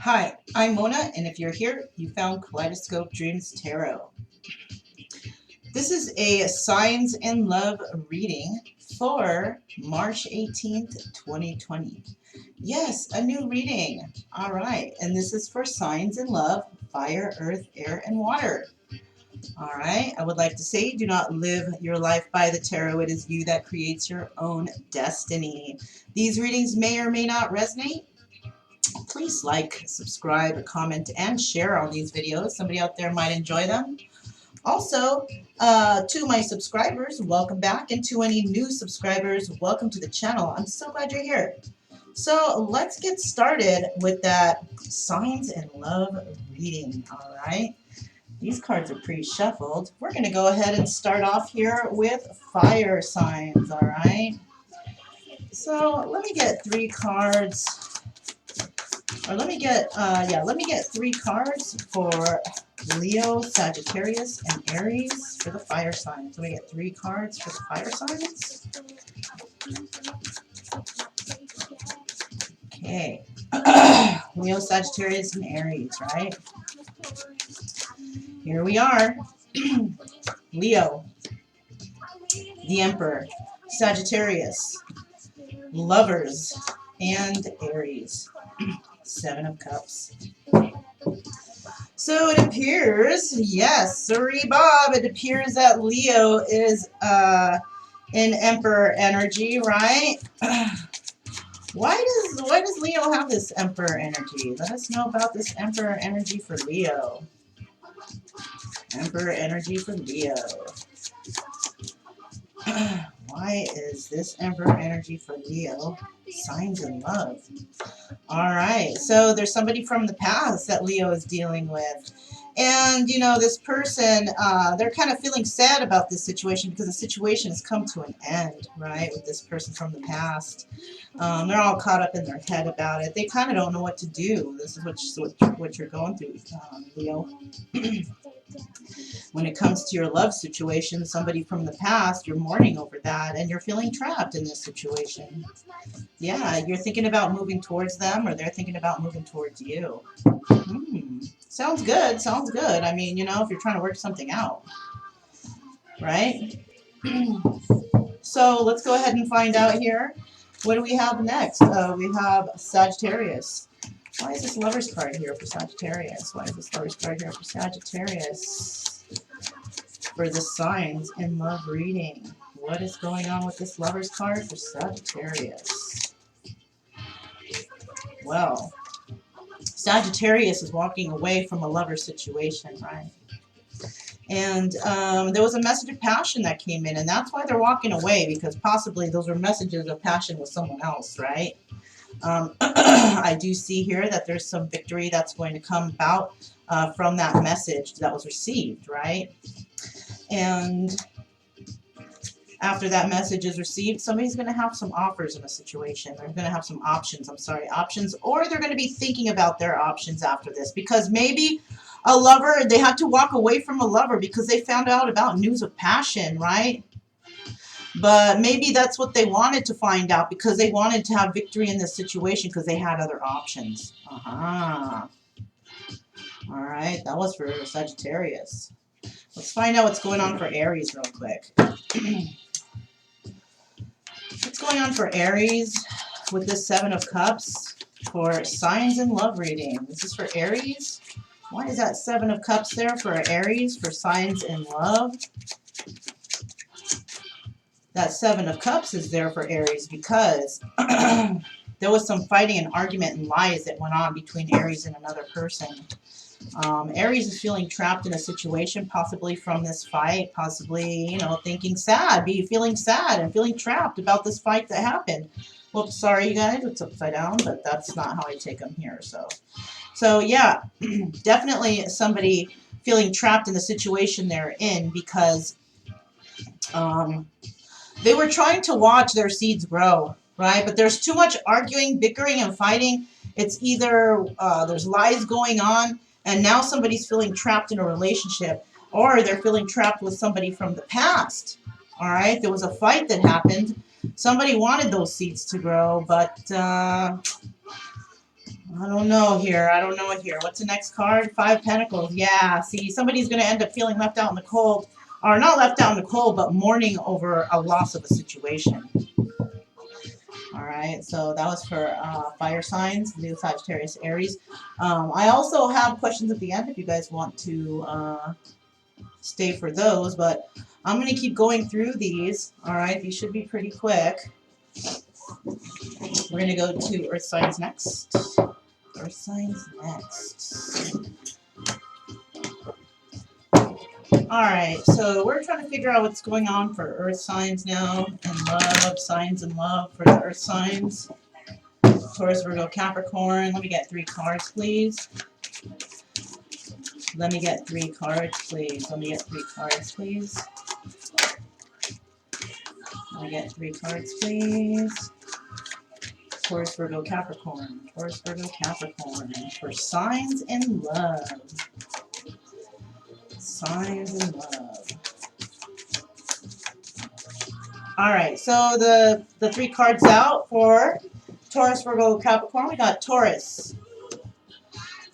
Hi, I'm Mona, and if you're here, you found Kaleidoscope Dreams Tarot. This is a Signs and Love reading for March 18th, 2020. Yes, a new reading. All right, and this is for Signs and Love, Fire, Earth, Air, and Water. All right, I would like to say, do not live your life by the tarot. It is you that creates your own destiny. These readings may or may not resonate. Please like, subscribe, comment, and share on these videos. Somebody out there might enjoy them. Also, to my subscribers, welcome back. And to any new subscribers, welcome to the channel. I'm so glad you're here. So let's get started with that Signs and Love reading, all right? These cards are pre-shuffled. We're going to go ahead and start off here with fire signs, all right? So let me get three cards. Or let me get three cards for Leo, Sagittarius, and Aries for the fire signs. Let me get three cards for the fire signs. Okay. Leo, Sagittarius, and Aries, right? Here we are. Leo, the Emperor, Sagittarius, Lovers, and Aries. Seven of Cups. So it appears, yes, sorry Bob, it appears that Leo is in Emperor energy, right? Why does Leo have this Emperor energy? Let us know about this Emperor energy for Leo. Emperor energy for Leo. Why is this Emperor energy for Leo? Signs and love. All right, so there's somebody from the past that Leo is dealing with. And, you know, this person, they're kind of feeling sad about this situation because the situation has come to an end, right, with this person from the past. They're all caught up in their head about it. They kind of don't know what to do. This is what you're going through, Leo. When it comes to your love situation, somebody from the past, you're mourning over that, and you're feeling trapped in this situation. Yeah, you're thinking about moving towards them, or they're thinking about moving towards you. Sounds good, sounds good. I mean, you know, if you're trying to work something out, right? So let's go ahead and find out here. What do we have next? We have Sagittarius. Why is this Lover's card here for Sagittarius? Why is this Lover's card here for Sagittarius? For the Signs and Love reading. What is going on with this Lover's card for Sagittarius? Well, Sagittarius is walking away from a lover situation, right? And there was a message of passion that came in, and that's why they're walking away, because possibly those were messages of passion with someone else, right? I do see here that there's some victory that's going to come about from that message that was received, right? And after that message is received, somebody's going to have some offers in a situation. They're going to have some options, or they're going to be thinking about their options after this, because maybe a lover, they had to walk away from a lover because they found out about news of passion, right? But maybe that's what they wanted to find out, because they wanted to have victory in this situation because they had other options. All right, that was for Sagittarius. Let's find out what's going on for Aries real quick. What's going on for Aries with this Seven of Cups for Signs and Love reading? This is for Aries. Why is that Seven of Cups there for Aries for Signs and Love? That Seven of Cups is there for Aries because there was some fighting and argument and lies that went on between Aries and another person. Aries is feeling trapped in a situation, possibly from this fight, possibly, you know, feeling sad and feeling trapped about this fight that happened. Whoops, sorry, you guys, it's upside down, but that's not how I take them here. So yeah, definitely somebody feeling trapped in the situation they're in because they were trying to watch their seeds grow, right? But there's too much arguing, bickering, and fighting. It's either there's lies going on, and now somebody's feeling trapped in a relationship, or they're feeling trapped with somebody from the past. All right, there was a fight that happened. Somebody wanted those seeds to grow, but I don't know here. I don't know here. What's the next card? 5 Pentacles. Yeah, see, somebody's going to end up feeling left out in the cold. Or not left out in the cold, but mourning over a loss of a situation. All right, so that was for fire signs, Leo, Sagittarius, Aries. I also have questions at the end if you guys want to stay for those, but I'm going to keep going through these. All right, these should be pretty quick. We're going to go to Earth signs next. Earth signs next. Alright, so we're trying to figure out what's going on for Earth signs now, and love, signs and love for the Earth signs. Taurus, Virgo, Capricorn. Let me get 3 cards, please. Let me get 3 cards, please. Let me get 3 cards, please. Let me get 3 cards, please. Taurus, Virgo, Capricorn. Taurus, Virgo, Capricorn. For signs and love. Signs and love. Alright, so the 3 cards out for Taurus, Virgo, Capricorn. We got Taurus,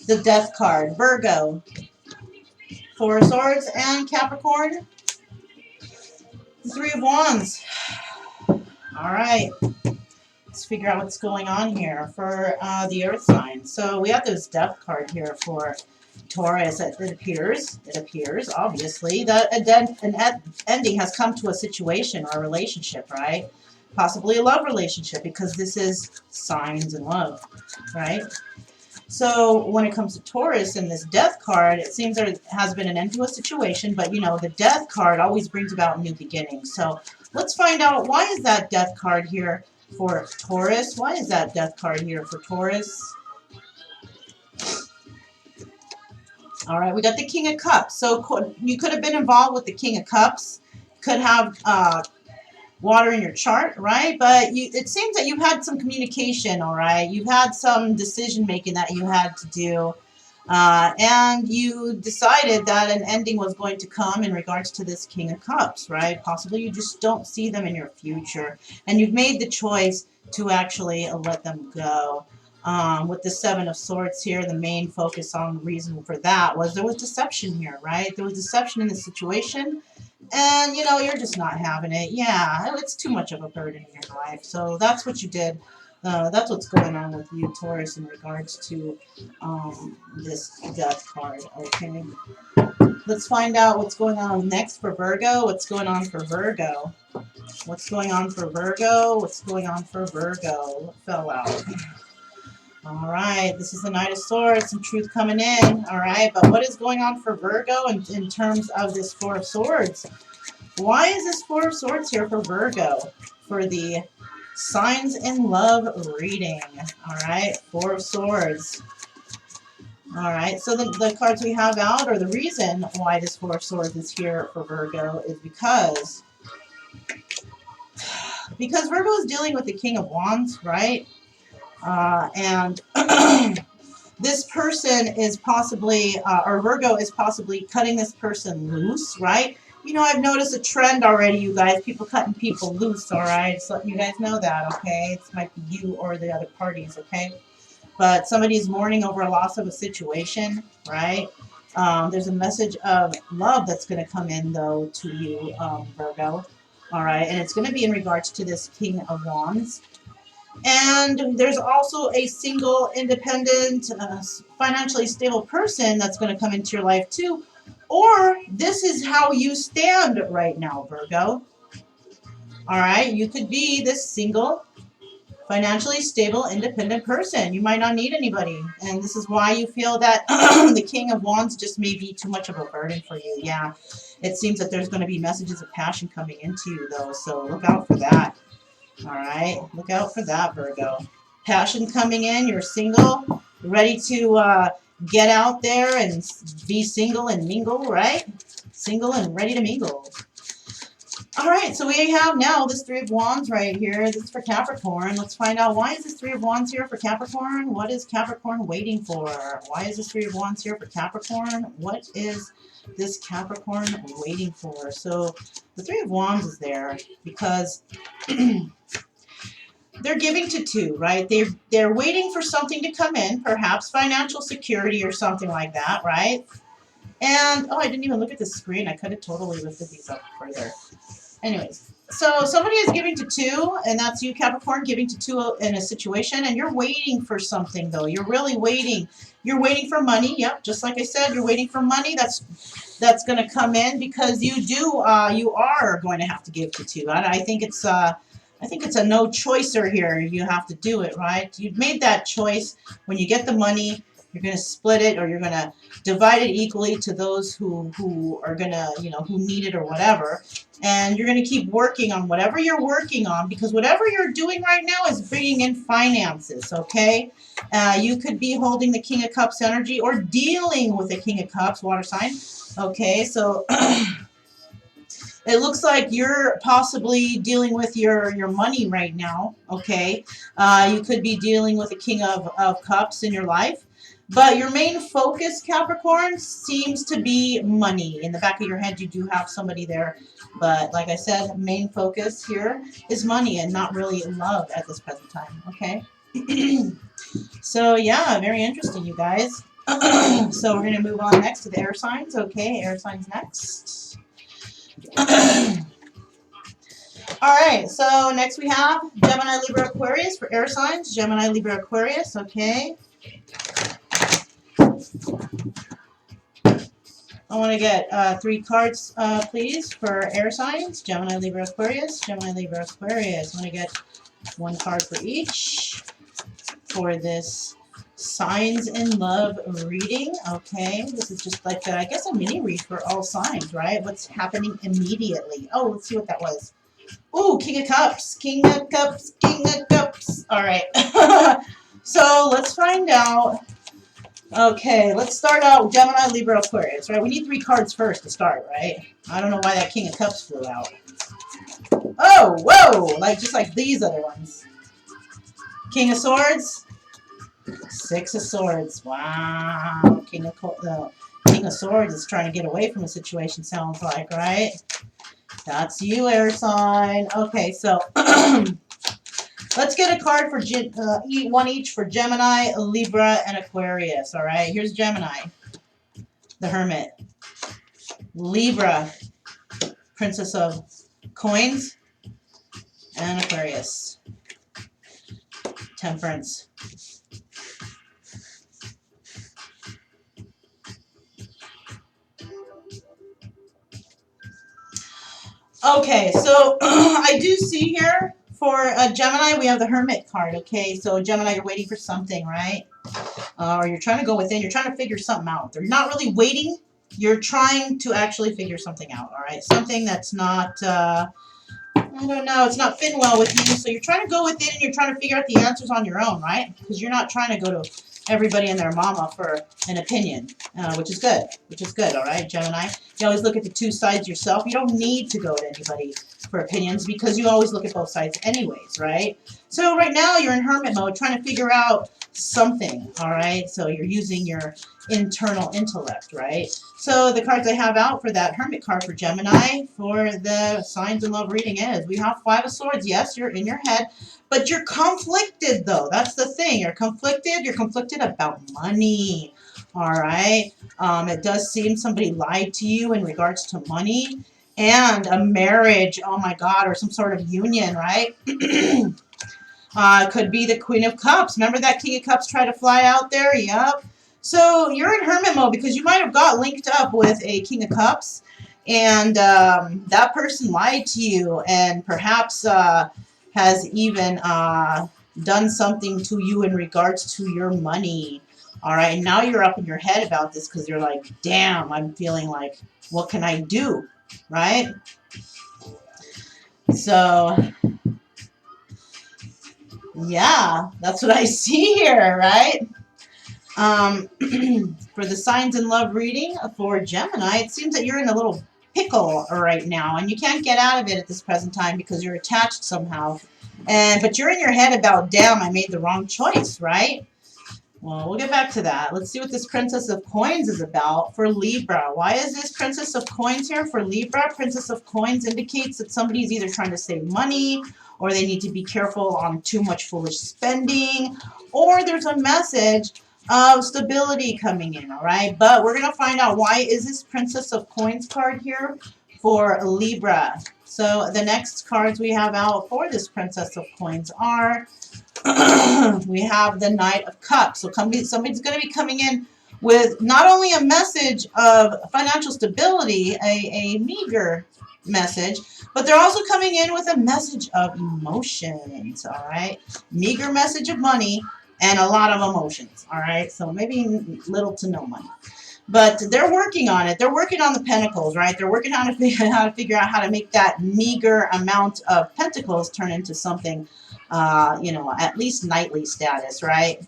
the Death card, Virgo, 4 of Swords, and Capricorn, the 3 of Wands. Alright, let's figure out what's going on here for the Earth sign. So we have this Death card here for Taurus. It appears, obviously, that an ending has come to a situation or a relationship, right? Possibly a love relationship, because this is signs and love, right? So when it comes to Taurus and this Death card, it seems there has been an end to a situation, but you know, the Death card always brings about new beginnings. So let's find out, why is that Death card here for Taurus? Why is that Death card here for Taurus? All right, we got the King of Cups. So you could have been involved with the King of Cups. Could have water in your chart, right? But it seems that you've had some communication, all right? You've had some decision making that you had to do. And you decided that an ending was going to come in regards to this King of Cups, right? Possibly you just don't see them in your future. And you've made the choice to actually let them go. With the 7 of Swords here, the main focus on reason for that was there was deception here, right? There was deception in the situation, and, you know, you're just not having it. Yeah, it's too much of a burden in your life. So that's what you did. That's what's going on with you, Taurus, in regards to this Death card, okay? Let's find out what's going on next for Virgo. What's going on for Virgo? What's going on for Virgo? What's going on for Virgo? What fell out? All right, this is the Knight of Swords, some truth coming in, all right, but what is going on for Virgo in terms of this 4 of Swords? Why is this 4 of Swords here for Virgo for the Signs in Love reading? All right, 4 of Swords. All right, so the cards we have out, or the reason why this 4 of Swords is here for Virgo, is because Virgo is dealing with the King of Wands, right? And this person is possibly, or Virgo is possibly cutting this person loose, right? You know, I've noticed a trend already, you guys, people cutting people loose, all right? Just letting you guys know that, okay? It might be you or the other parties, okay? But somebody's mourning over a loss of a situation, right? There's a message of love that's going to come in, though, to you, Virgo, all right? And it's going to be in regards to this King of Wands. And there's also a single, independent, financially stable person that's going to come into your life too. Or this is how you stand right now, Virgo. All right, you could be this single, financially stable, independent person. You might not need anybody. And this is why you feel that the King of Wands just may be too much of a burden for you. Yeah, it seems that there's going to be messages of passion coming into you, though. So look out for that. All right, look out for that, Virgo. Passion coming in, you're single, ready to get out there and be single and mingle, right? Single and ready to mingle. All right, so we have now this 3 of Wands right here. This is for Capricorn. Let's find out, why is this 3 of Wands here for Capricorn? What is Capricorn waiting for? Why is this 3 of Wands here for Capricorn? What is this Capricorn waiting for? So the 3 of Wands is there because they're giving to 2, right? They're waiting for something to come in, perhaps financial security or something like that, right? And, oh, I didn't even look at the screen. I could have totally lifted these up further. Anyways, so somebody is giving to 2, and that's you, Capricorn, giving to 2 in a situation, and you're waiting for something, though. You're really waiting. You're waiting for money. Yep, just like I said, you're waiting for money. That's going to come in because you are going to have to give to 2. I think it's a no choicer here. You have to do it, right? You've made that choice. When you get the money, you're going to split it, or you're going to divide it equally to those who are going to, who need it or whatever. And you're going to keep working on whatever you're working on, because whatever you're doing right now is bringing in finances, okay? You could be holding the King of Cups energy or dealing with the King of Cups, water sign. Okay, so it looks like you're possibly dealing with your money right now, okay? You could be dealing with the King of Cups in your life. But your main focus, Capricorn, seems to be money. In the back of your head, you do have somebody there. But like I said, main focus here is money and not really love at this present time, okay? So, yeah, very interesting, you guys. So we're going to move on next to the air signs. Okay, air signs next. All right, so next we have Gemini, Libra, Aquarius for air signs. Gemini, Libra, Aquarius, okay. I want to get 3 cards, please, for air signs. Gemini, Libra, Aquarius. Gemini, Libra, Aquarius. I want to get 1 card for each for this signs in love reading. Okay, this is just like, I guess, a mini read for all signs, right? What's happening immediately. Oh, let's see what that was. Ooh, King of Cups. King of Cups. King of Cups. All right. So let's find out. Okay, let's start out with Gemini, Libra, Aquarius, right? We need 3 cards first to start, right? I don't know why that King of Cups flew out. Oh, whoa! Just like these other ones. King of Swords. 6 of Swords. Wow. King of Swords is trying to get away from a situation, sounds like, right? That's you, air sign. Okay, so let's get a card for one each for Gemini, Libra, and Aquarius. All right, here's Gemini, the Hermit. Libra, Princess of Coins. And Aquarius, Temperance. Okay, so I do see here for Gemini, we have the Hermit card, okay? So Gemini, you're waiting for something, right? Or you're trying to go within. You're trying to figure something out. You're not really waiting. You're trying to actually figure something out, all right? Something that's not, I don't know, it's not fitting well with you. So you're trying to go within and you're trying to figure out the answers on your own, right? Because you're not trying to go to everybody and their mama for an opinion, which is good, all right, Gemini? You always look at the 2 sides yourself. You don't need to go to anybody for opinions because you always look at both sides anyways, right? So right now you're in hermit mode trying to figure out something, all right? So you're using your internal intellect, right? So the cards I have out for that Hermit card for Gemini for the signs in love reading is we have 5 of Swords. Yes, you're in your head, but you're conflicted, though. That's the thing. You're conflicted. You're conflicted about money, all right? It does seem somebody lied to you in regards to money and a marriage, oh my God, or some sort of union, right? Could be the Queen of Cups. Remember that King of Cups tried to fly out there? Yep. So you're in hermit mode because you might have got linked up with a King of Cups and that person lied to you and perhaps has even done something to you in regards to your money. All right, and now you're up in your head about this because you're like, damn, I'm feeling like, what can I do, right? So, yeah, that's what I see here, right? For the signs in love reading for Gemini, it seems that you're in a little pickle right now, and you can't get out of it at this present time because you're attached somehow. But you're in your head about, damn, I made the wrong choice, right? Well, we'll get back to that. Let's see what this Princess of Coins is about for Libra. Why is this Princess of Coins here for Libra? Princess of Coins indicates that somebody's either trying to save money or they need to be careful on too much foolish spending, or there's a message of stability coming in, all right? But we're going to find out why is this Princess of Coins card here for Libra. So the next cards we have out for this Princess of Coins are we have the Knight of Cups. So somebody's going to be coming in with not only a message of financial stability, a meager message, but they're also coming in with a message of emotions, all right? Meager message of money and a lot of emotions, all right? So maybe little to no money. But they're working on it. They're working on the pentacles, right? They're working on how to figure out how to make that meager amount of pentacles turn into something, you know, at least knightly status, right?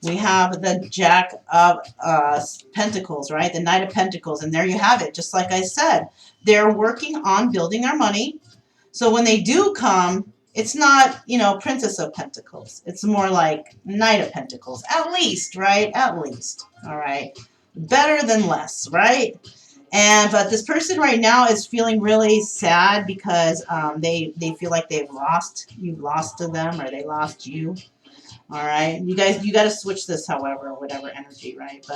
We have the Jack of Pentacles, right? The Knight of Pentacles. And there you have it. Just like I said, they're working on building their money. So when they do come, it's not, you know, Princess of Pentacles. It's more like Knight of Pentacles. At least, right? At least. All right. Better than less, right? But this person right now is feeling really sad because they feel like you've lost to them, or they lost you. All right, you got to switch this, however, whatever energy, right?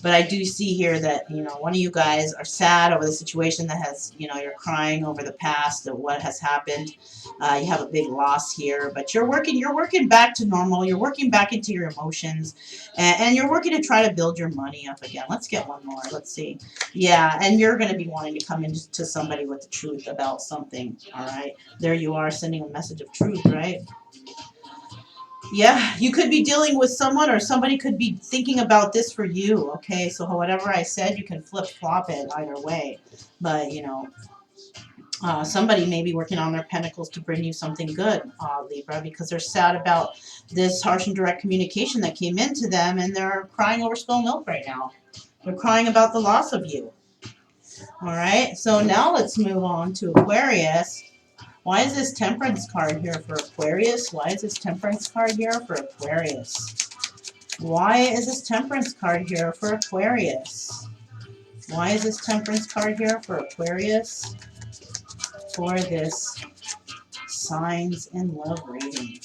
But I do see here that, you know, one of you guys are sad over the situation that has, you know, you're crying over the past of what has happened. You have a big loss here, but you're working back to normal. You're working back into your emotions, and you're working to try to build your money up again. Let's get one more. Let's see. Yeah, and you're going to be wanting to come into somebody with the truth about something. All right, there you are, sending a message of truth, right? Yeah, you could be dealing with someone, or somebody could be thinking about this for you, okay? So whatever I said, you can flip-flop it either way. But, you know, somebody may be working on their pentacles to bring you something good, Libra, because they're sad about this harsh and direct communication that came into them, and they're crying over spilled milk right now. They're crying about the loss of you. All right, so now let's move on to Aquarius. Why is this Temperance card here for Aquarius? Why is this Temperance card here for Aquarius? Why is this Temperance card here for Aquarius? Why is this Temperance card here for Aquarius? For this Signs and Love reading.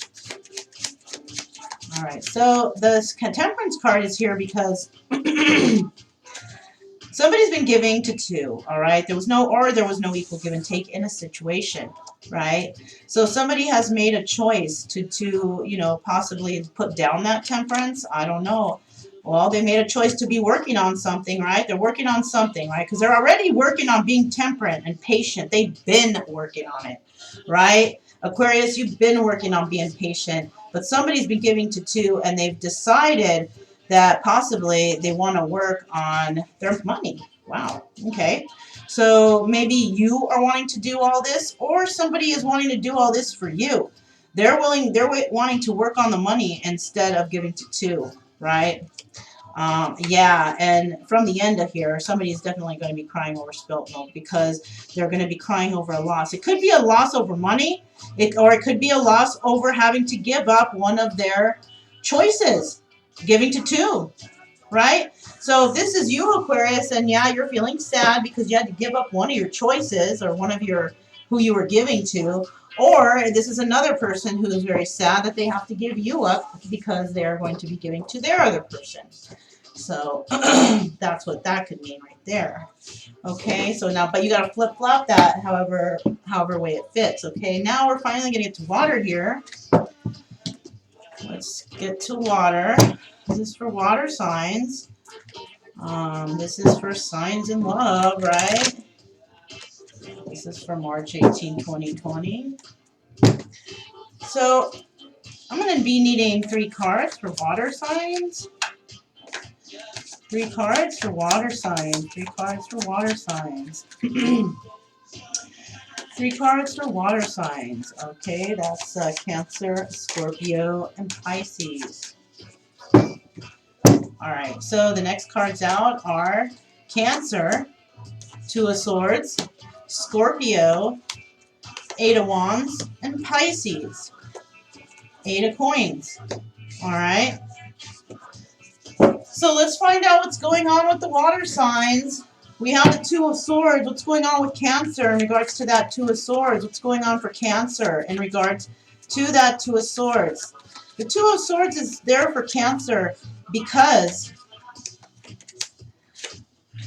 All right, so the Temperance card is here because somebody's been giving to two, all right? There was no equal give and take in a situation, right? So somebody has made a choice to you know, possibly put down that temperance. I don't know. Well, they made a choice to be working on something, right? They're working on something, right? Because they're already working on being temperate and patient. They've been working on it, right? Aquarius, you've been working on being patient, but somebody's been giving to two, and they've decided that possibly they want to work on their money. Wow. Okay. So maybe you are wanting to do all this, or somebody is wanting to do all this for you. They're wanting to work on the money instead of giving to two, right? Yeah, and from the end of here, somebody is definitely going to be crying over spilt milk, because they're going to be crying over a loss. It could be a loss over money, or it could be a loss over having to give up one of their choices. Giving to two, right? So if this is you, Aquarius, and yeah, you're feeling sad because you had to give up one of your choices, or one of who you were giving to, or this is another person who is very sad that they have to give you up because they're going to be giving to their other person. So that's what that could mean right there. Okay, so now, but you got to flip-flop that however way it fits. Okay, now we're finally going to get to water here. Let's get to water. This is for water signs. This is for Signs in Love, right? This is for March 18, 2020. So I'm going to be needing 3 cards for water signs. 3 cards for water signs. 3 cards for water signs. 3 cards for water signs. Okay, that's Cancer, Scorpio, and Pisces. All right, so the next cards out are Cancer, 2 of Swords, Scorpio, 8 of Wands, and Pisces, 8 of Coins. All right. So let's find out what's going on with the water signs We have the Two of Swords. What's going on with Cancer in regards to that Two of Swords? What's going on for Cancer in regards to that Two of Swords? The Two of Swords is there for Cancer because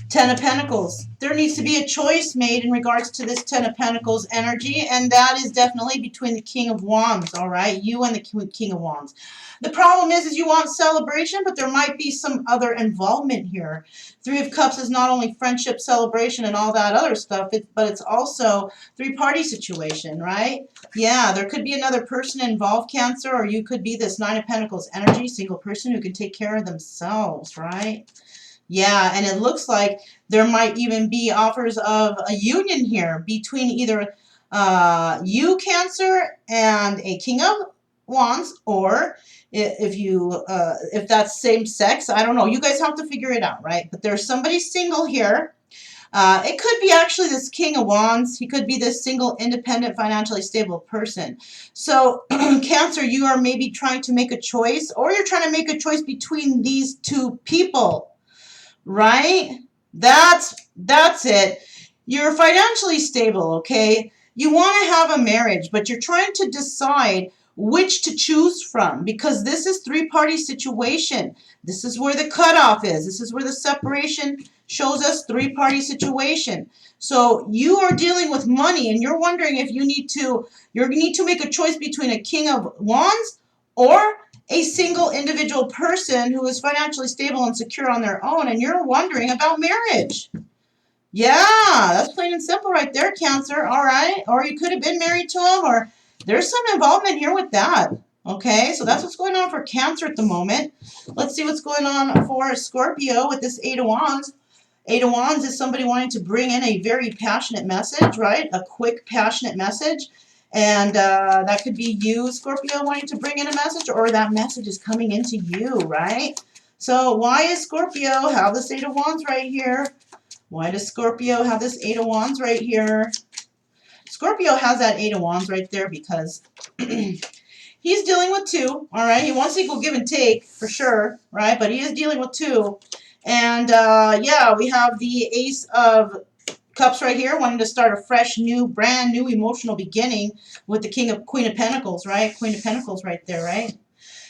Ten of Pentacles. There needs to be a choice made in regards to this Ten of Pentacles energy, and that is definitely between the King of Wands, all right? You and the King of Wands. The problem is you want celebration, but there might be some other involvement here. Three of Cups is not only friendship, celebration, and all that other stuff, but it's also three-party situation, right? Yeah, there could be another person involved, Cancer, or you could be this Nine of Pentacles energy, single person who can take care of themselves, right? Yeah, and it looks like there might even be offers of a union here between either you, Cancer, and a King of Wands, or if that's same sex, I don't know. You guys have to figure it out, right? But there's somebody single here. It could be actually this King of Wands. He could be this single, independent, financially stable person. So, Cancer, you are maybe trying to make a choice, or you're trying to make a choice between these two people. Right? That's it. You're financially stable, okay? You want to have a marriage, but you're trying to decide which to choose from because this is three-party situation. This is where the cutoff is. This is where the separation shows us three-party situation. So you are dealing with money and you're wondering if you need to make a choice between a King of Wands or a single individual person who is financially stable and secure on their own, and you're wondering about marriage. Yeah, that's plain and simple right there, Cancer. All right. Or you could have been married to him, or there's some involvement here with that. Okay, so that's what's going on for Cancer at the moment. Let's see what's going on for Scorpio with this Eight of Wands. Eight of Wands is somebody wanting to bring in a very passionate message, right? A quick, passionate message. And that could be you, Scorpio, wanting to bring in a message, or that message is coming into you, right? So why is Scorpio have this Eight of Wands right here? Why does Scorpio have this Eight of Wands right here? Scorpio has that Eight of Wands right there because he's dealing with two, all right? He wants equal give and take, for sure, right? But he is dealing with two. And, yeah, we have the Ace of Cups right here, wanting to start a fresh, new, brand new emotional beginning with the Queen of Pentacles, right? Queen of Pentacles right there, right?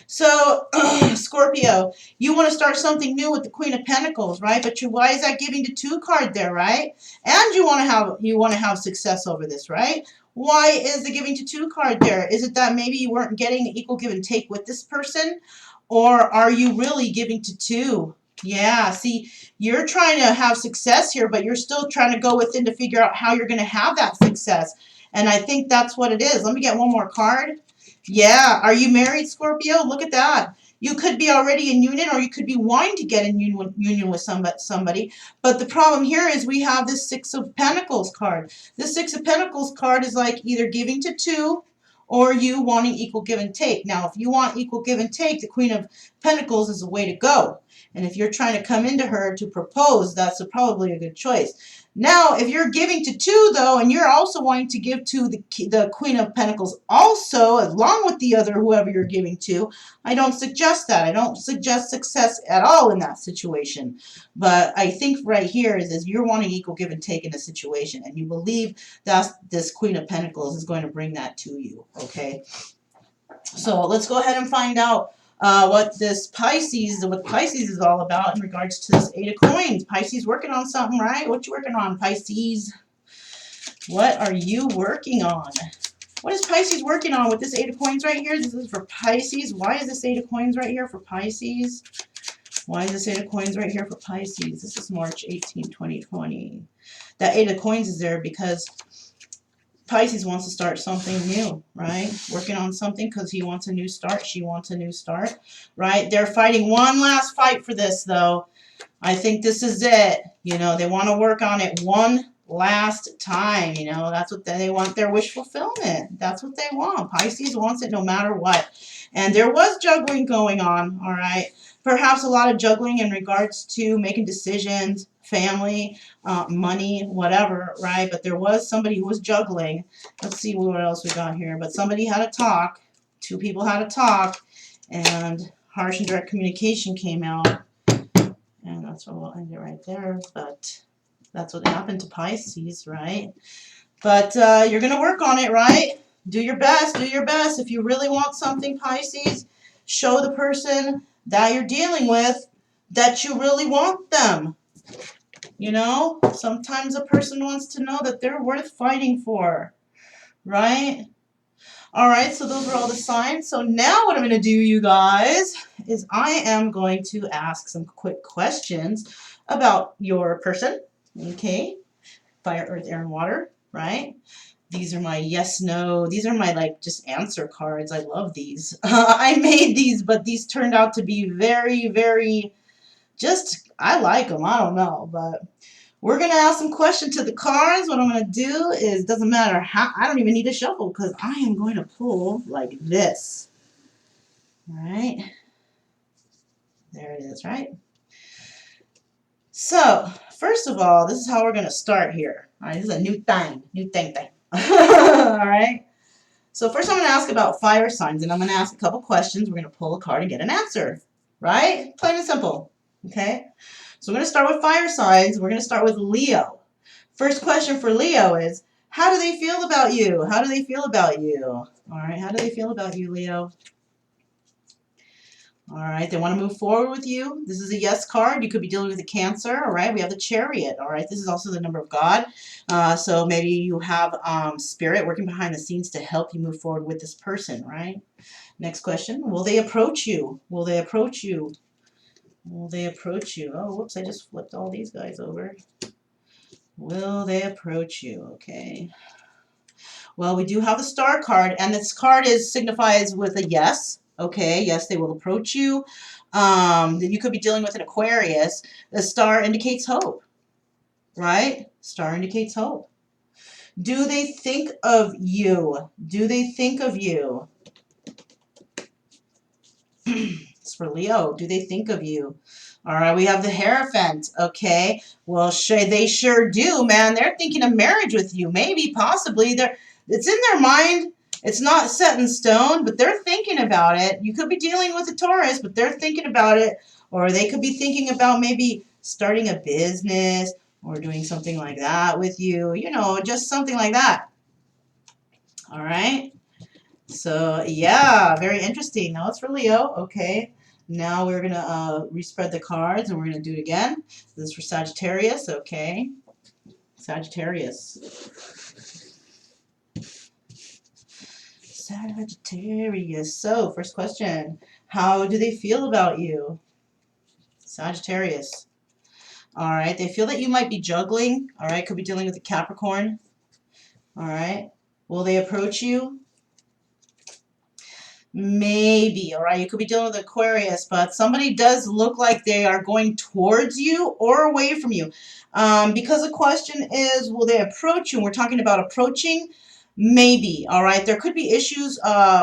So, Scorpio, you want to start something new with the Queen of Pentacles, right? But why is that giving the two card there, right? And you want to have success over this, right? Why is the giving to two card there? Is it that maybe you weren't getting equal give and take with this person? Or are you really giving to two? Yeah, see, you're trying to have success here, but you're still trying to go within to figure out how you're going to have that success. And I think that's what it is. Let me get one more card. Yeah, are you married, Scorpio? Look at that. You could be already in union, or you could be wanting to get in union with somebody. But the problem here is we have this Six of Pentacles card. The Six of Pentacles card is like either giving to two, or you wanting equal give and take. Now, if you want equal give and take, the Queen of Pentacles is the way to go. And if you're trying to come into her to propose, that's probably a good choice. Now, if you're giving to two, though, and you're also wanting to give to the Queen of Pentacles also, along with the other whoever you're giving to, I don't suggest that. I don't suggest success at all in that situation. But I think right here is you're wanting equal give and take in a situation, and you believe that this Queen of Pentacles is going to bring that to you, okay? So let's go ahead and find out what Pisces is all about in regards to this Eight of Coins. Pisces working on something, right? What you working on, Pisces? What are you working on? What is Pisces working on with this Eight of Coins right here? This is for Pisces. Why is this Eight of Coins right here for Pisces? Why is this Eight of Coins right here for Pisces? This is March 18, 2020. That Eight of Coins is there because Pisces wants to start something new, right? Working on something because he wants a new start. She wants a new start, right? They're fighting one last fight for this, though. I think this is it. You know, they want to work on it one last time. You know, that's what they want, their wish fulfillment. That's what they want. Pisces wants it no matter what. And there was juggling going on, all right? Perhaps a lot of juggling in regards to making decisions, family, money, whatever, right? But there was somebody who was juggling. Let's see what else we got here. But somebody had a talk. Two people had a talk. And harsh and direct communication came out. And that's where we'll end it right there. But That's what happened to Pisces, right? But you're going to work on it, right? Do your best. Do your best. If you really want something, Pisces, show the person that you're dealing with that you really want them. You know, sometimes a person wants to know that they're worth fighting for, right? All right, so those are all the signs. So now what I'm going to do, you guys, is I am going to ask some quick questions about your person, okay? Fire, earth, air, and water, right? These are my yes, no. These are my, like, just answer cards. I love these. I made these, but these turned out to be very, very, just, I like them. I don't know, but we're going to ask some questions to the cards. What I'm going to do is, doesn't matter how, I don't even need to shuffle because I am going to pull like this. All right. There it is, right? So, first of all, this is how we're going to start here. All right, this is a new thing. All right. So first I'm going to ask about fire signs, and I'm going to ask a couple questions. We're going to pull a card and get an answer, right? Plain and simple, okay? So we're going to start with fire signs. We're going to start with Leo. First question for Leo is, how do they feel about you? How do they feel about you? All right, how do they feel about you, Leo? All right, they want to move forward with you. This is a yes card. You could be dealing with a Cancer. All right, we have the Chariot. All right, this is also the number of God. So maybe you have spirit working behind the scenes to help you move forward with this person, right? Next question, will they approach you? Will they approach you? Will they approach you? Oh, whoops, I just flipped all these guys over. Will they approach you? Okay. Well, we do have the Star card, and this card signifies with a yes. Okay, yes, they will approach you. Then you could be dealing with an Aquarius. The star indicates hope, right? Star indicates hope. Do they think of you? Do they think of you? It's for Leo. Do they think of you? All right, we have the Hierophant. Okay, well, they sure do, man. They're thinking of marriage with you. Maybe, possibly. It's in their mind. It's not set in stone, but they're thinking about it. You could be dealing with a Taurus, but they're thinking about it. Or they could be thinking about maybe starting a business or doing something like that with you. You know, just something like that. All right. So, yeah, very interesting. Now it's for Leo. Okay. Now we're going to respread the cards, and we're going to do it again. This is for Sagittarius. Okay. Sagittarius. So, first question. How do they feel about you? Sagittarius. All right. They feel that you might be juggling. All right. Could be dealing with a Capricorn. All right. Will they approach you? Maybe, all right, you could be dealing with Aquarius, but somebody does look like they are going towards you or away from you. Because the question is, will they approach you? And we're talking about approaching. Maybe, all right. There could be issues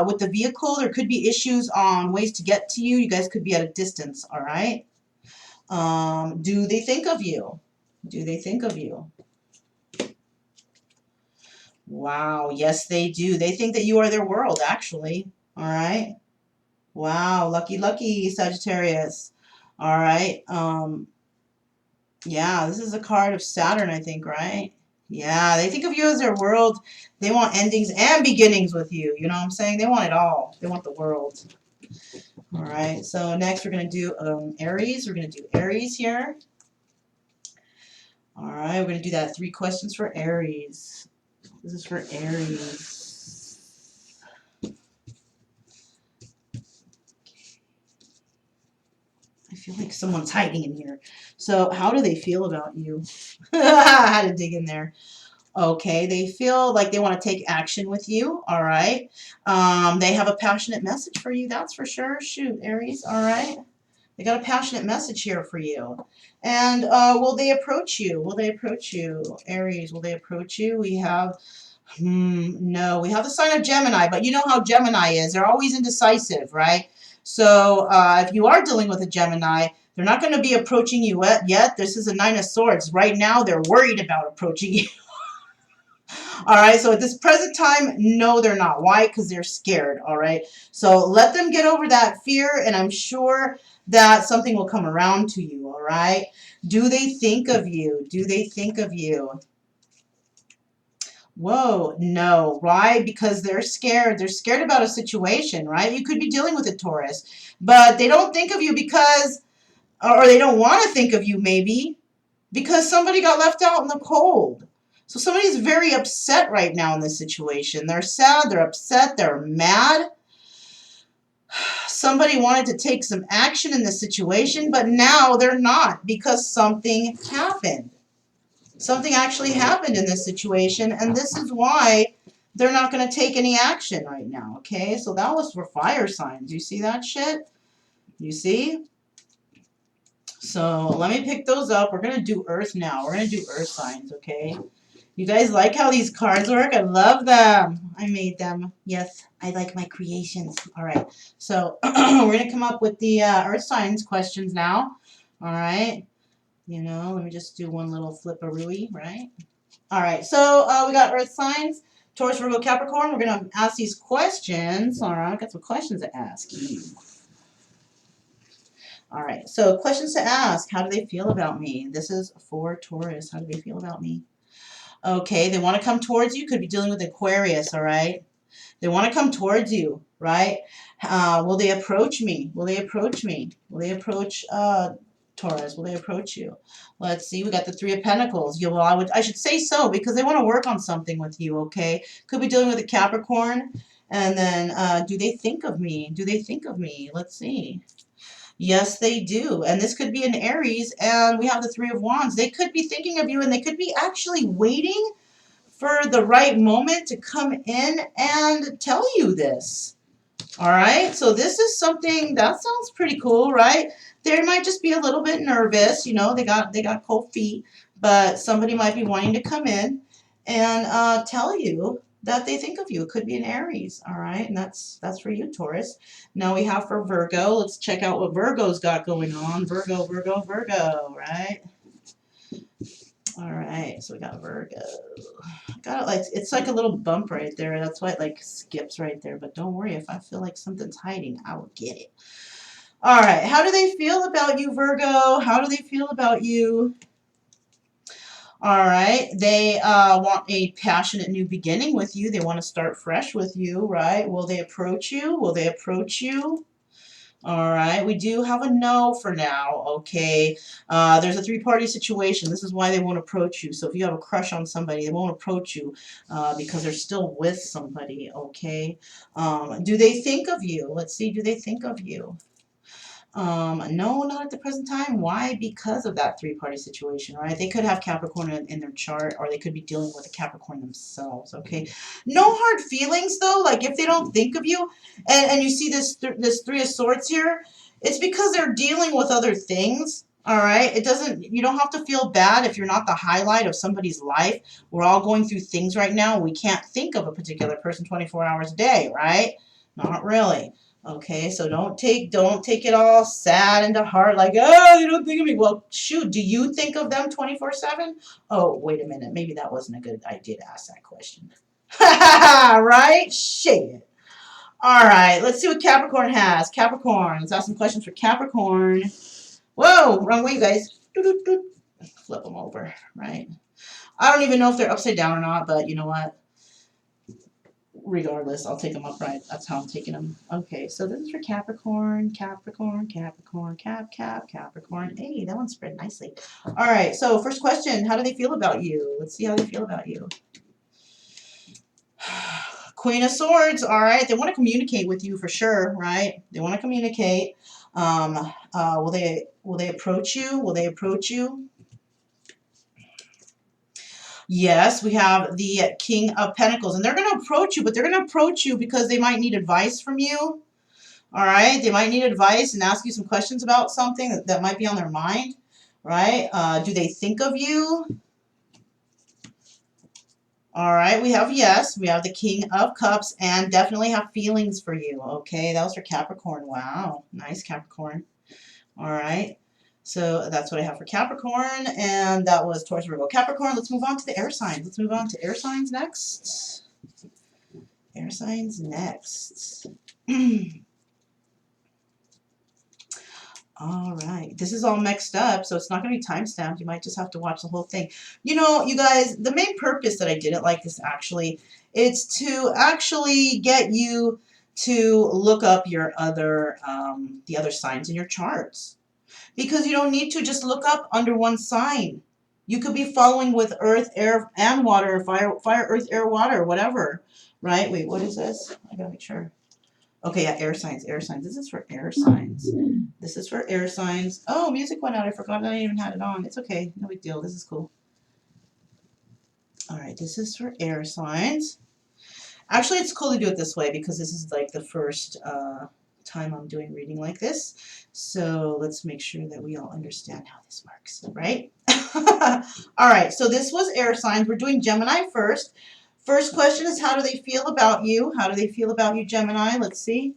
with the vehicle. There could be issues on ways to get to you. You guys could be at a distance, all right. Do they think of you? Do they think of you? Wow, yes, they do. They think that you are their world, actually. All right. Wow, lucky Sagittarius. All right. Yeah, this is a card of Saturn, I think, right? Yeah, they think of you as their world. They want endings and beginnings with you. You know what I'm saying? They want it all. They want the world. All right. So next we're going to do Aries. We're going to do Aries here. All right. We're going to do that 3 questions for Aries. This is for Aries. I feel like someone's hiding in here. So how do they feel about you? I had to dig in there. Okay, they feel like they want to take action with you. All right. They have a passionate message for you. That's for sure. Shoot, Aries. All right. They got a passionate message here for you. And will they approach you? Will they approach you? Aries, will they approach you? We have, no. We have the sign of Gemini, but you know how Gemini is. They're always indecisive, right? So if you are dealing with a Gemini, they're not going to be approaching you yet. This is a 9 of Swords. Right now, they're worried about approaching you. All right, so at this present time, no, they're not. Why? Because they're scared, all right? So let them get over that fear, and I'm sure that something will come around to you, all right? Do they think of you? Do they think of you? Whoa, no. Why? Because they're scared. They're scared about a situation, right? You could be dealing with a Taurus, but they don't think of you because, or they don't want to think of you maybe, because somebody got left out in the cold. So somebody's very upset right now in this situation. They're sad, they're upset, they're mad. Somebody wanted to take some action in this situation, but now they're not because something happened. Something actually happened in this situation, and this is why they're not going to take any action right now, okay? So that was for fire signs. You see that shit? You see? So let me pick those up. We're going to do Earth now. We're going to do Earth signs, okay? You guys like how these cards work? I love them. I made them. Yes, I like my creations. All right. So we're going to come up with the Earth signs questions now. All right. You know, let me just do one little flip-a-rooey, right? All right. So we got Earth signs. Taurus, Virgo, Capricorn. We're going to ask these questions. All right. I got some questions to ask you. All right. So questions to ask. How do they feel about me? This is for Taurus. How do they feel about me? Okay, they want to come towards you. Could be dealing with Aquarius, all right? They want to come towards you, right? Will they approach me? Will they approach me? Will they approach Taurus? Will they approach you? Let's see. We got the Three of Pentacles. Yeah, well, I should say so because they want to work on something with you, okay? Could be dealing with a Capricorn. And then do they think of me? Do they think of me? Let's see. Yes, they do. And this could be an Aries, and we have the Three of Wands. They could be thinking of you, and they could be actually waiting for the right moment to come in and tell you this. All right? So this is something that sounds pretty cool, right? They might just be a little bit nervous, you know, they got cold feet, but somebody might be wanting to come in and tell you that they think of you. It could be an Aries, all right? And that's for you, Taurus. Now we have for Virgo. Let's check out what Virgo's got going on. Virgo, Virgo, Virgo, right? All right, so we got Virgo. Got it, like it's like a little bump right there. That's why it like skips right there. But don't worry, if I feel like something's hiding, I will get it. All right, how do they feel about you, Virgo? How do they feel about you? All right, they want a passionate new beginning with you. They want to start fresh with you, right? Will they approach you? Will they approach you? All right, we do have a no for now, okay? There's a three-party situation. This is why they won't approach you. So if you have a crush on somebody, they won't approach you because they're still with somebody, okay? Do they think of you? Let's see, do they think of you? No, not at the present time. Why? Because of that three-party situation, right? They could have Capricorn in their chart, or they could be dealing with a Capricorn themselves, okay? No hard feelings, though. Like, if they don't think of you, and you see this Three of Swords here, it's because they're dealing with other things, all right? You don't have to feel bad if you're not the highlight of somebody's life. We're all going through things right now. We can't think of a particular person 24 hours a day, right? Not really. Okay, so don't take it all sad into heart like, oh, you don't think of me. Well, shoot, do you think of them 24/7? Oh, wait a minute. Maybe that wasn't a good idea to ask that question. Right? Shit. All right, let's see what Capricorn has. Capricorn. Let's ask some questions for Capricorn. Whoa, wrong way, you guys. Flip them over, right? I don't even know if they're upside down or not, but you know what? Regardless, I'll take them upright. That's how I'm taking them. Okay, so this is for Capricorn, Capricorn, Capricorn, Capricorn. Hey, that one spread nicely. All right, so first question, how do they feel about you? Let's see how they feel about you. Queen of Swords, all right. They want to communicate with you for sure, right? They want to communicate. Will they approach you? Will they approach you? Yes, we have the King of Pentacles, and they're going to approach you, but they're going to approach you because they might need advice from you. All right, they might need advice and ask you some questions about something that might be on their mind, right? Do they think of you? All right, we have yes. We have the King of Cups and definitely have feelings for you. Okay, that was for Capricorn. Wow, nice Capricorn. All right, so that's what I have for Capricorn, and that was Taurus, Virgo, Capricorn. Let's move on to the air signs. Let's move on to air signs next. Air signs next. All right. This is all mixed up, so it's not going to be time-stamped. You might just have to watch the whole thing. You know, you guys, the main purpose that I did it like this, actually, is to actually get you to look up your other, the other signs in your charts. Because you don't need to just look up under one sign. You could be following with earth, air, and water, fire, earth, air, water, whatever. Right? Wait, what is this? I gotta make sure. Okay, yeah, air signs, air signs. This is for air signs. This is for air signs. Oh, music went out. I forgot I even had it on. It's okay. No big deal. This is cool. All right, this is for air signs. Actually, it's cool to do it this way because this is like the first time I'm doing reading like this. So let's make sure that we all understand how this works, right? All right, so this was air signs. We're doing Gemini first. First question is, how do they feel about you? How do they feel about you, Gemini? Let's see.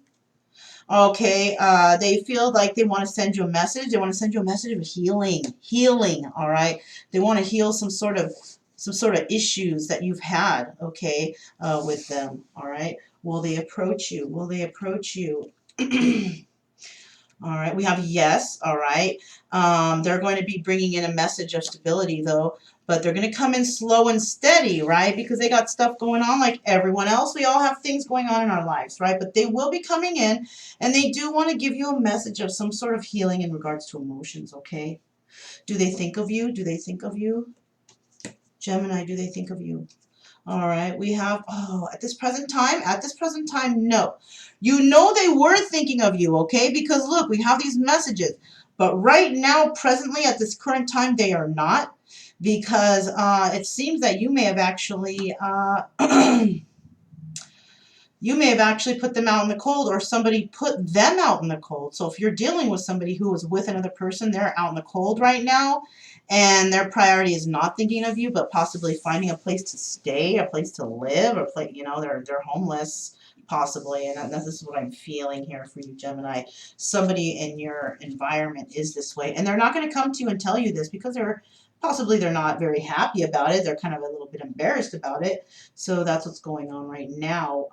Okay, they feel like they want to send you a message. They want to send you a message of healing. Healing, all right? They want to heal some sort of issues that you've had, okay, with them, all right? Will they approach you? Will they approach you? All right, we have yes, all right. They're going to be bringing in a message of stability, though, but they're going to come in slow and steady, right? Because they got stuff going on like everyone else. We all have things going on in our lives, right? But they will be coming in, and they do want to give you a message of some sort of healing in regards to emotions, okay? Do they think of you? Do they think of you? Gemini, do they think of you? All right, we have, oh, at this present time, no. You know they were thinking of you, okay? Because look, we have these messages. But right now, presently, at this current time, they are not. Because it seems that you may have actually, you may have actually put them out in the cold, or somebody put them out in the cold. So if you're dealing with somebody who is with another person, they're out in the cold right now, and their priority is not thinking of you, but possibly finding a place to stay, a place to live, or you know, they're homeless possibly, and this is what I'm feeling here for you, Gemini. Somebody in your environment is this way, and they're not going to come to you and tell you this because they're not very happy about it. They're kind of a little bit embarrassed about it. So that's what's going on right now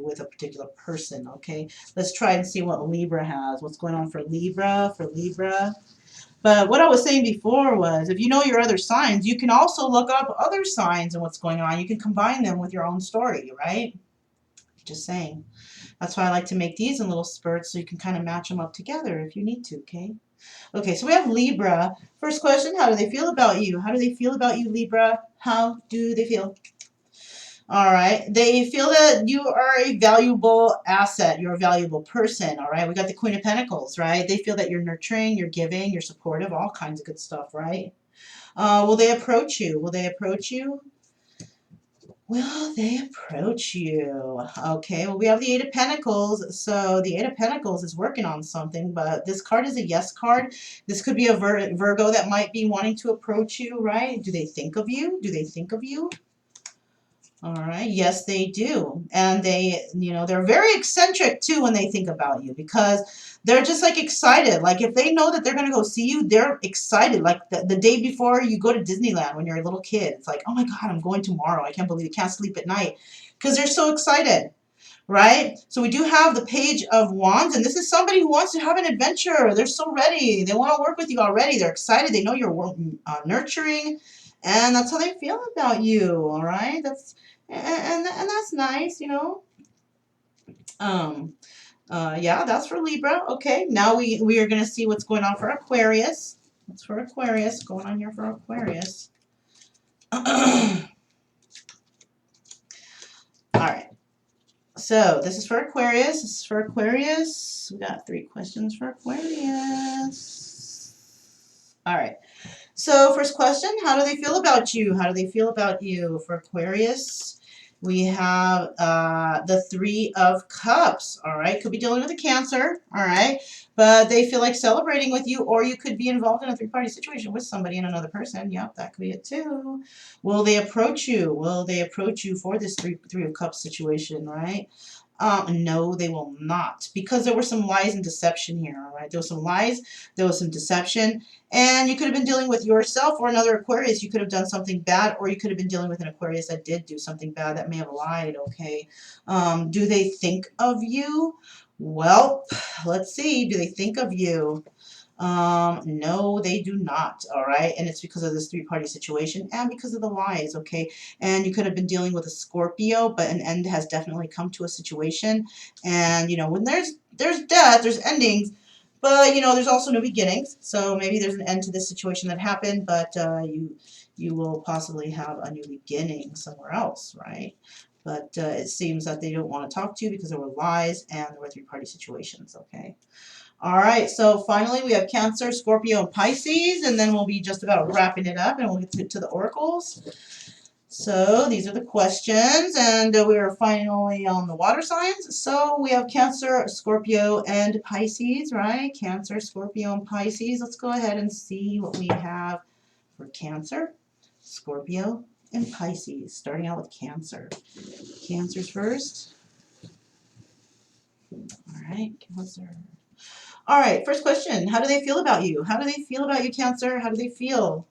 with a particular person, okay? Let's try and see what Libra has. What's going on for Libra? But what I was saying before was, if you know your other signs, you can also look up other signs and what's going on. You can combine them with your own story, right? Just saying. That's why I like to make these in little spurts so you can kind of match them up together if you need to, okay? Okay, so we have Libra. First question, how do they feel about you? How do they feel about you, Libra? How do they feel? All right, they feel that you are a valuable asset. You're a valuable person, all right? We got the Queen of Pentacles, right? They feel that you're nurturing, you're giving, you're supportive, all kinds of good stuff, right? Will they approach you? Will they approach you? Will they approach you? Okay, well, we have the Eight of Pentacles. So the Eight of Pentacles is working on something, but this card is a yes card. This could be a Virgo that might be wanting to approach you, right? Do they think of you? Do they think of you? All right. Yes, they do. And they, you know, they're very eccentric too when they think about you because they're just like excited. Like if they know that they're going to go see you, they're excited. Like the day before you go to Disneyland when you're a little kid, it's like, oh my God, I'm going tomorrow. I can't believe it. Can't sleep at night because they're so excited. Right? So we do have the Page of Wands, and this is somebody who wants to have an adventure. They're so ready. They want to work with you already. They're excited. They know you're nurturing, and that's how they feel about you. All right? And that's nice, you know. Yeah, that's for Libra. Okay, now we are going to see what's going on for Aquarius. What's for Aquarius? Going on here for Aquarius. All right. So this is for Aquarius. This is for Aquarius. We got 3 questions for Aquarius. All right. So first question, how do they feel about you? How do they feel about you for Aquarius? We have the 3 of Cups, all right? Could be dealing with a Cancer, all right? But they feel like celebrating with you, or you could be involved in a 3-party situation with somebody and another person. Yep, that could be it too. Will they approach you? Will they approach you for this 3 of Cups situation, right? No, they will not, because there were some lies and deception here, all right? There was some lies, there was some deception, and you could have been dealing with yourself or another Aquarius. You could have done something bad, or you could have been dealing with an Aquarius that did do something bad, that may have lied, okay? Do they think of you? Well, let's see. Do they think of you? No, they do not, all right? And it's because of this three-party situation and because of the lies, okay? And you could have been dealing with a Scorpio, but an end has definitely come to a situation. And, you know, when there's death, there's endings, but, you know, there's also new beginnings. So maybe there's an end to this situation that happened, but you will possibly have a new beginning somewhere else, right? But it seems that they don't want to talk to you because there were lies and there were three-party situations, okay? All right, so finally we have Cancer, Scorpio, and Pisces, and then we'll be just about wrapping it up and we'll get to the oracles. So these are the questions, and we are finally on the water signs. So we have Cancer, Scorpio, and Pisces, right? Cancer, Scorpio, and Pisces. Let's go ahead and see what we have for Cancer, Scorpio, and Pisces. Starting out with Cancer. Cancer's first. All right, Cancer. All right, first question. How do they feel about you? How do they feel about you, Cancer? How do they feel?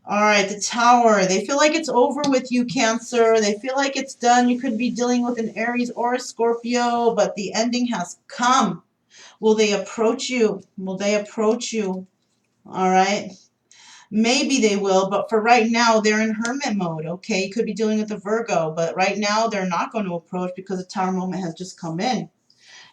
All right, the Tower. They feel like it's over with you, Cancer. They feel like it's done. You could be dealing with an Aries or a Scorpio, but the ending has come. Will they approach you? Will they approach you? All right. Maybe they will, but for right now, they're in hermit mode, okay? You could be dealing with a Virgo, but right now, they're not going to approach because the Tower moment has just come in.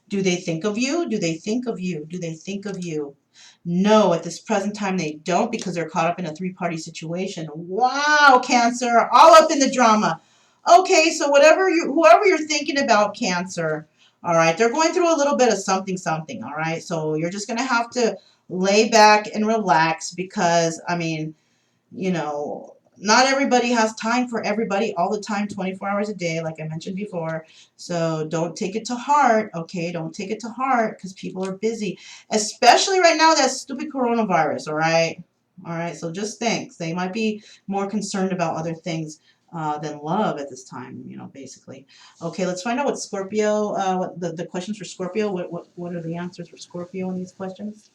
Do they think of you? Do they think of you? Do they think of you? No, at this present time they don't because they're caught up in a three-party situation. Wow, Cancer, all up in the drama. Okay, so whoever you're thinking about, Cancer, all right, they're going through a little bit of something, all right? So you're just going to have to lay back and relax because, I mean, you know, not everybody has time for everybody all the time, 24 hours a day, like I mentioned before. So don't take it to heart, okay? Don't take it to heart because people are busy, especially right now, that stupid coronavirus, all right? All right, so just think. They might be more concerned about other things than love at this time, you know, basically. Okay, let's find out what Scorpio, what the questions for Scorpio, what are the answers for Scorpio in these questions?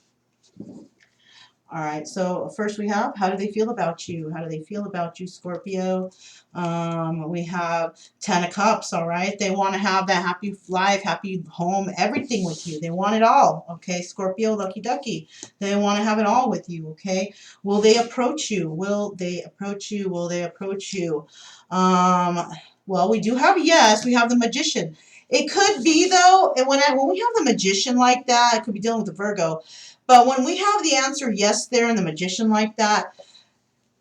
All right, so first we have, how do they feel about you? How do they feel about you, Scorpio? We have 10 of Cups, all right? They want to have that happy life, happy home, everything with you. They want it all, okay? Scorpio, lucky ducky. They want to have it all with you, okay? Will they approach you? Will they approach you? Will they approach you? Well, we do have yes. We have the Magician. It could be, though, and when we have the Magician like that, it could be dealing with the Virgo. But when we have the answer yes there and the Magician like that,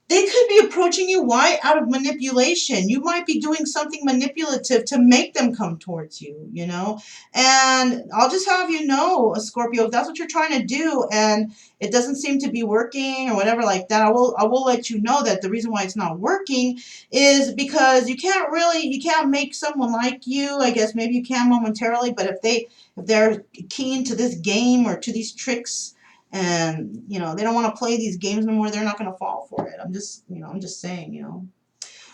they could be approaching you. Why? Out of manipulation. You might be doing something manipulative to make them come towards you, you know? And I'll just have you know, Scorpio, if that's what you're trying to do and it doesn't seem to be working or whatever like that, I will let you know that the reason why it's not working is because you can't make someone like you. I guess maybe you can momentarily, but if they're keen to this game or to these tricks, and you know they don't want to play these games no more, they're not going to fall for it. I'm just saying, you know.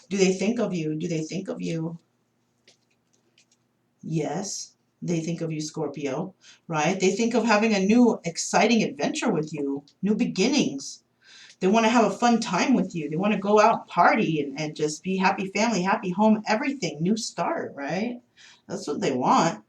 Do they think of you? Do they think of you? Yes, they think of you, Scorpio, right? They think of having a new exciting adventure with you, new beginnings. They want to have a fun time with you. They want to go out party and just be happy family, happy home, everything, new start, right? That's what they want.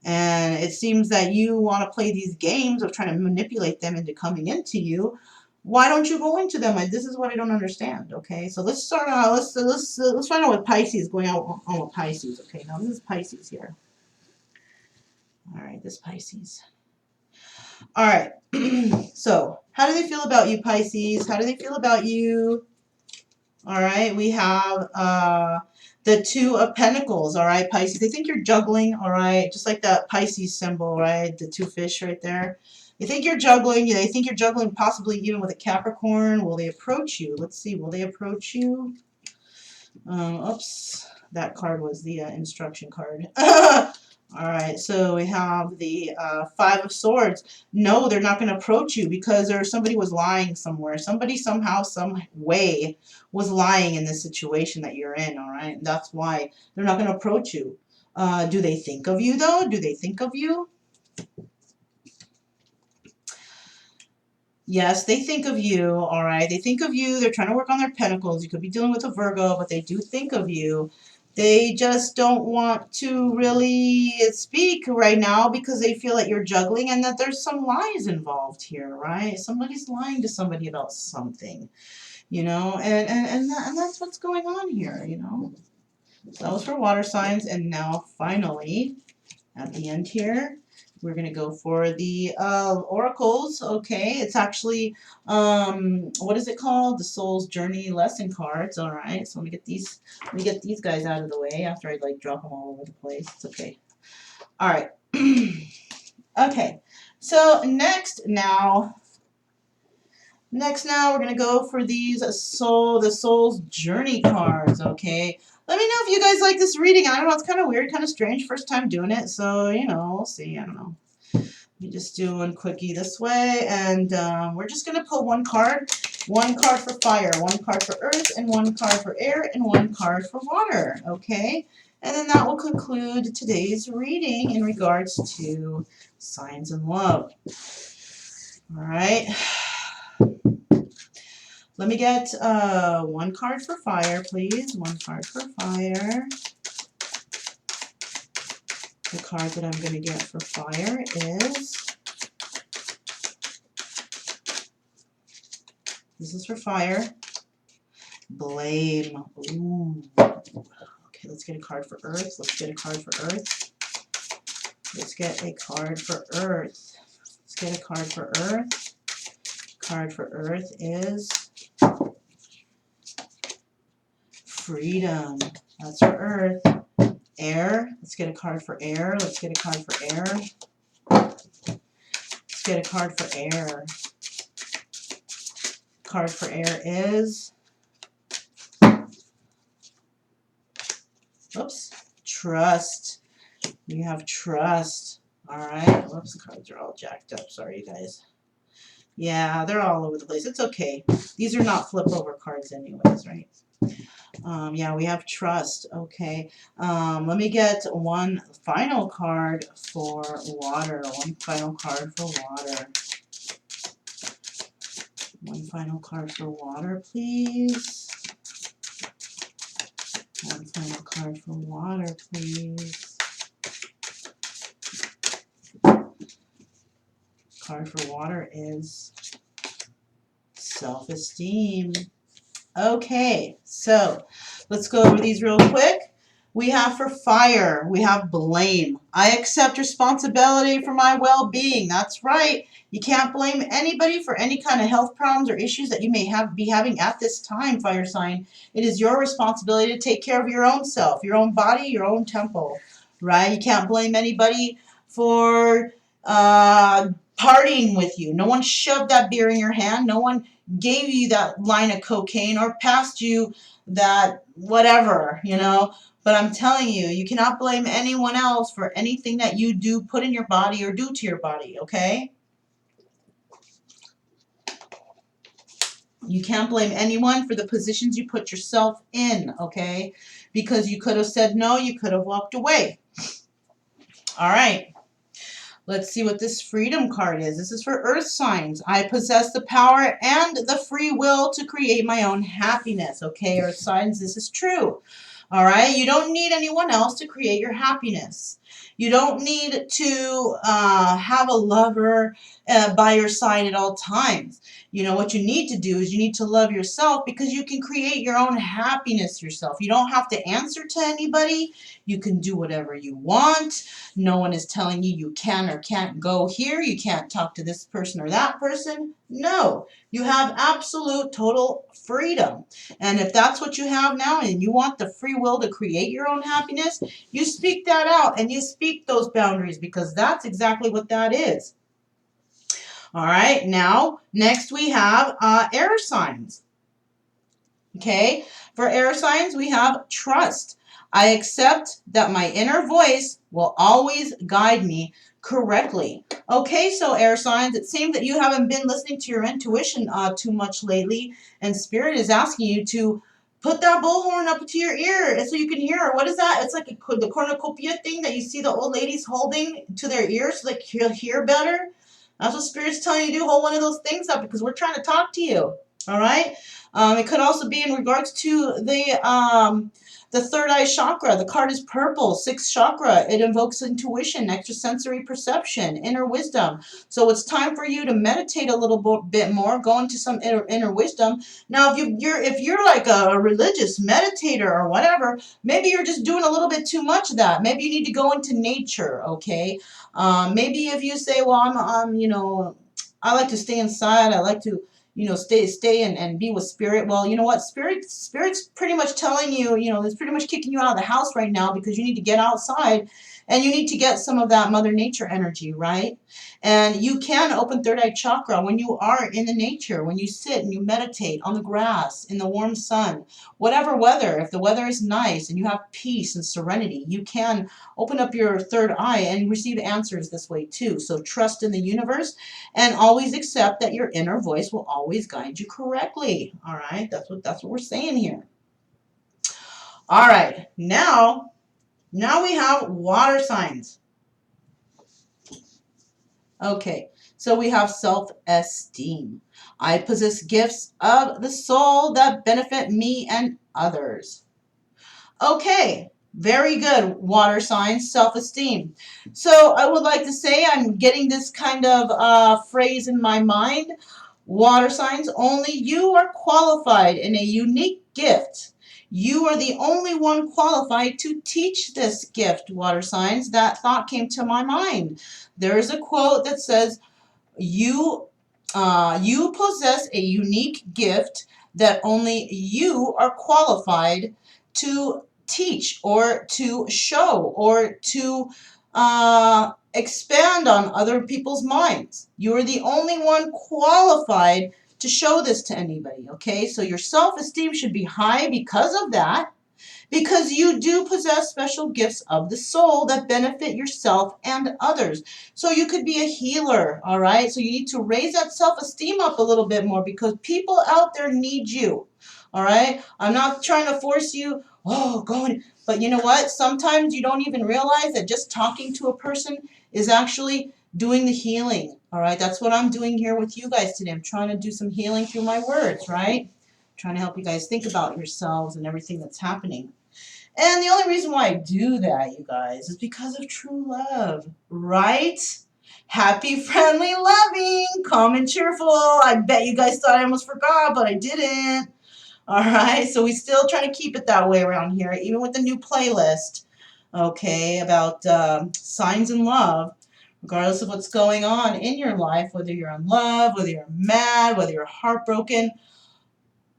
And it seems that you want to play these games of trying to manipulate them into coming into you. Why don't you go into them? This is what I don't understand. Okay, so let's start out. Let's find out what Pisces is going on with Pisces. Okay, now this is Pisces here. All right, this Pisces. All right. So how do they feel about you, Pisces? How do they feel about you? All right, we have the Two of Pentacles, all right, Pisces. They think you're juggling, all right, just like that Pisces symbol, right, the two fish right there. They think you're juggling. They think you're juggling possibly even with a Capricorn. Will they approach you? Let's see, will they approach you? Oops, that card was the instruction card. All right, so we have the Five of Swords. No, they're not going to approach you because somebody was lying somewhere. Somebody somehow, some way was lying in this situation that you're in, all right? That's why they're not going to approach you. Do they think of you, though? Do they think of you? Yes, they think of you, all right? They think of you. They're trying to work on their pentacles. You could be dealing with a Virgo, but they do think of you. They just don't want to really speak right now because they feel that you're juggling and that there's some lies involved here, right? Somebody's lying to somebody about something, you know, and that's what's going on here, you know. So that was for water signs, and now finally, at the end here, we're going to go for the oracles. Okay, it's actually, what is it called? The Soul's Journey lesson cards. All right, so let me get these guys out of the way after I like drop them all over the place. It's okay. All right. Okay, so next now, we're going to go for these the Soul's Journey cards, okay? Let me know if you guys like this reading. I don't know, it's kind of weird, kind of strange, first time doing it, so, you know, we'll see, I don't know. Let me just do one quickie this way, and we're just going to pull one card for fire, one card for earth, and one card for air, and one card for water, okay? And then that will conclude today's reading in regards to signs and love. All right. Let me get one card for fire, please. One card for fire. The card that I'm going to get for fire is... This is for fire. Blame. Ooh. Okay, let's get a card for earth. Let's get a card for earth. Let's get a card for earth. Let's get a card for earth. Card for earth is... Freedom. That's for earth. Air. Let's get a card for air. Let's get a card for air. Let's get a card for air. Card for air is... Oops. Trust. We have trust. Alright. Whoops, the cards are all jacked up. Sorry, you guys. Yeah, they're all over the place. It's okay. These are not flip over cards anyways, right? Yeah, we have trust. Okay. Let me get one final card for water. One final card for water. One final card for water, please. One final card for water, please. Card for water is self-esteem. Okay, so let's go over these real quick. We have for fire, we have blame. I accept responsibility for my well-being. That's right. You can't blame anybody for any kind of health problems or issues that you may be having at this time, fire sign. It is your responsibility to take care of your own self, your own body, your own temple, right? You can't blame anybody for partying with you. No one shoved that beer in your hand. No one gave you that line of cocaine or passed you that whatever, you know. But I'm telling you, you cannot blame anyone else for anything that you do, put in your body, or do to your body, okay? You can't blame anyone for the positions you put yourself in, okay? Because you could have said no, you could have walked away. All right. Let's see what this freedom card is. This is for earth signs. I possess the power and the free will to create my own happiness. Okay, earth signs, this is true. All right, you don't need anyone else to create your happiness. You don't need to have a lover by your side at all times. You know, what you need to do is you need to love yourself because you can create your own happiness yourself. You don't have to answer to anybody. You can do whatever you want. No one is telling you you can or can't go here. You can't talk to this person or that person. No, you have absolute total freedom. And if that's what you have now and you want the free will to create your own happiness, you speak that out and you speak those boundaries because that's exactly what that is. All right, now, next we have air signs. Okay, for air signs, we have trust. I accept that my inner voice will always guide me correctly. Okay, so air signs, it seems that you haven't been listening to your intuition too much lately, and Spirit is asking you to put that bullhorn up to your ear so you can hear. What is that? It's like the cornucopia thing that you see the old ladies holding to their ears so they can hear better. That's what Spirit's telling you to do. Hold one of those things up because we're trying to talk to you. All right? It could also be in regards to the The third eye chakra, the card is purple, sixth chakra. It invokes intuition, extrasensory perception, inner wisdom. So it's time for you to meditate a little bit more, go into some inner wisdom. Now, if you're like a religious meditator or whatever, maybe you're just doing a little bit too much of that. Maybe you need to go into nature, okay? Maybe if you say, well, I like to stay inside. I like to, stay and be with spirit. Well, you know what? Spirit's pretty much telling you, it's pretty much kicking you out of the house right now because you need to get outside and you need to get some of that Mother Nature energy, right? And you can open third eye chakra when you are in the nature, when you sit and you meditate on the grass, in the warm sun, whatever weather. If the weather is nice and you have peace and serenity, you can open up your third eye and receive answers this way too. So trust in the universe and always accept that your inner voice will always guide you correctly. All right, that's what we're saying here. All right, now we have water signs. Okay, so we have self-esteem. I possess gifts of the soul that benefit me and others. Okay, very good, water signs, self-esteem. So I would like to say I'm getting this kind of phrase in my mind. Water signs, only you are qualified in a unique gift. You are the only one qualified to teach this gift, water signs. That thought came to my mind. There is a quote that says, you possess a unique gift that only you are qualified to teach or to show or to expand on other people's minds. You are the only one qualified to show this to anybody, okay? So your self-esteem should be high because of that, because you do possess special gifts of the soul that benefit yourself and others. So you could be a healer, all right? So you need to raise that self-esteem up a little bit more because people out there need you, all right? I'm not trying to force you, go in. But you know what? Sometimes you don't even realize that just talking to a person is actually doing the healing, all right? That's what I'm doing here with you guys today. I'm trying to do some healing through my words, right? I'm trying to help you guys think about yourselves and everything that's happening. And the only reason why I do that, you guys, is because of true love, right? Happy, friendly, loving, calm and cheerful. I bet you guys thought I almost forgot, but I didn't. All right, so we still try to keep it that way around here, even with the new playlist, okay, about signs in love. Regardless of what's going on in your life, whether you're in love, whether you're mad, whether you're heartbroken,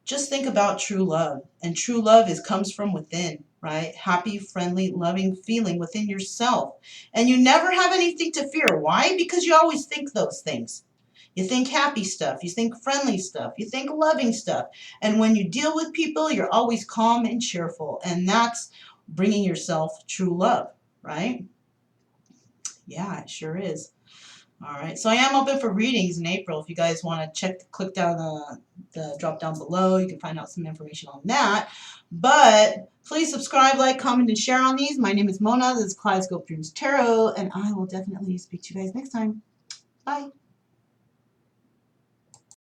just think about true love. And true love comes from within, right? Happy, friendly, loving feeling within yourself. And you never have anything to fear. Why? Because you always think those things. You think happy stuff. You think friendly stuff. You think loving stuff. And when you deal with people, you're always calm and cheerful. And that's bringing yourself true love, right? Yeah, it sure is. All right, so I am open for readings in April. If you guys want to click down the drop down below. You can find out some information on that. But please subscribe, like, comment, and share on these. My name is Mona. This is Kaleidoscope Dreams Tarot, and I will definitely speak to you guys next time. Bye.